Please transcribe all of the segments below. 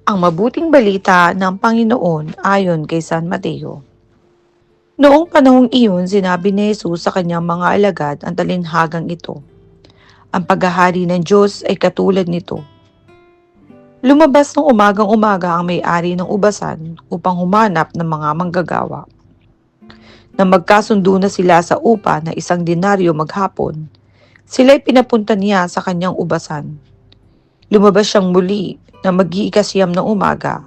Ang mabuting balita ng Panginoon ayon kay San Mateo. Noong panahong iyon, sinabi ni Jesus sa kanyang mga alagad ang talinhagang ito. Ang paghahari ng Diyos ay katulad nito. Lumabas ng umagang-umaga ang may-ari ng ubasan upang humanap ng mga manggagawa. Nang magkasundo na sila sa upa na 1 denaryo maghapon, sila'y pinapunta niya sa kanyang ubasan. Lumabas siyang muli na mag-iikasyam ng umaga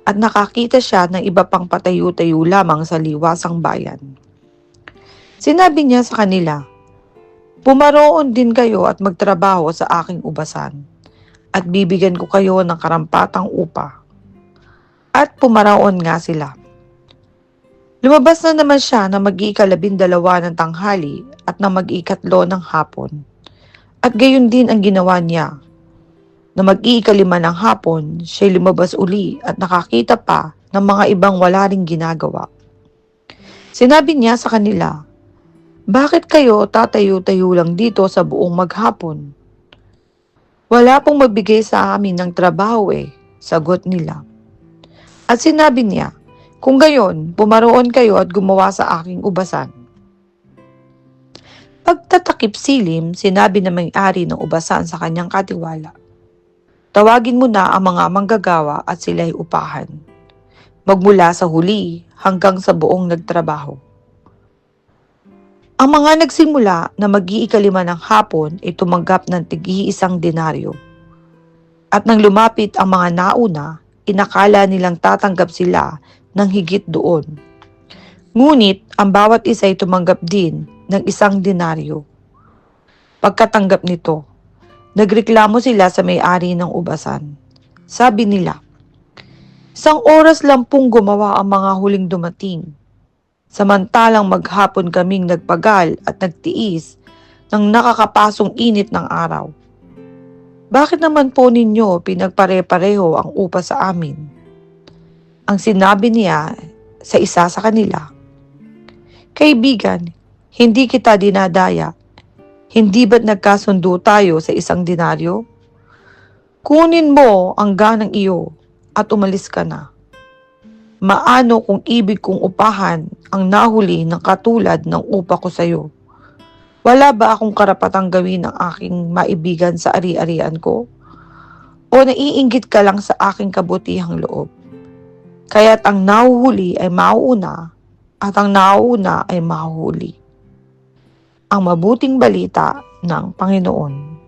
at nakakita siya ng iba pang patayo-tayo lamang sa liwasang bayan. Sinabi niya sa kanila, "Pumaroon din kayo at magtrabaho sa aking ubasan, at bibigyan ko kayo ng karampatang upa." At pumaraon nga sila. Lumabas na naman siya na mag-iika-12 ng tanghali at na mag-iikatlo ng hapon. At gayon din ang ginawa niya. Na mag-iika-5 ng hapon, siya'y lumabas uli at nakakita pa ng mga ibang wala ring ginagawa. Sinabi niya sa kanila, "Bakit kayo tatayo-tayo lang dito sa buong maghapon? Wala pong magbigay sa amin ng trabaho sagot nila. At sinabi niya, "Kung gayon, pumaroon kayo at gumawa sa aking ubasan." Pagtatakip silim, sinabi ng may-ari ng ubasan sa kanyang katiwala, "Tawagin mo na ang mga manggagawa at sila'y upahan, magmula sa huli hanggang sa buong nagtrabaho." Ang mga nagsimula na mag-iika-5 ng hapon ay tumanggap ng tig-1 denaryo. At nang lumapit ang mga nauna, inakala nilang tatanggap sila ng higit doon. Ngunit ang bawat isa ay tumanggap din ng 1 denaryo. Pagkatanggap nito, nagreklamo sila sa may-ari ng ubasan. Sabi nila, "1 oras lang pong gumawa ang mga huling dumating. Samantalang maghapon kaming nagpagal at nagtiis ng nakakapasong init ng araw. Bakit naman po ninyo pinagpare-pareho ang upa sa amin?" Ang sinabi niya sa isa sa kanila, "Kaibigan, hindi kita dinadaya. Hindi ba't nagkasundo tayo sa 1 denaryo? Kunin mo ang ganang iyo at umalis ka na. Maano kung ibig kong upahan ang nahuli ng katulad ng upa ko sa iyo? Wala ba akong karapatang gawin ang aking maibigan sa ari-arian ko? O naiinggit ka lang sa aking kabutihang loob? Kaya't ang nahuhuli ay mauuna at ang nauuna ay mahuhuli." Ang mabuting balita ng Panginoon.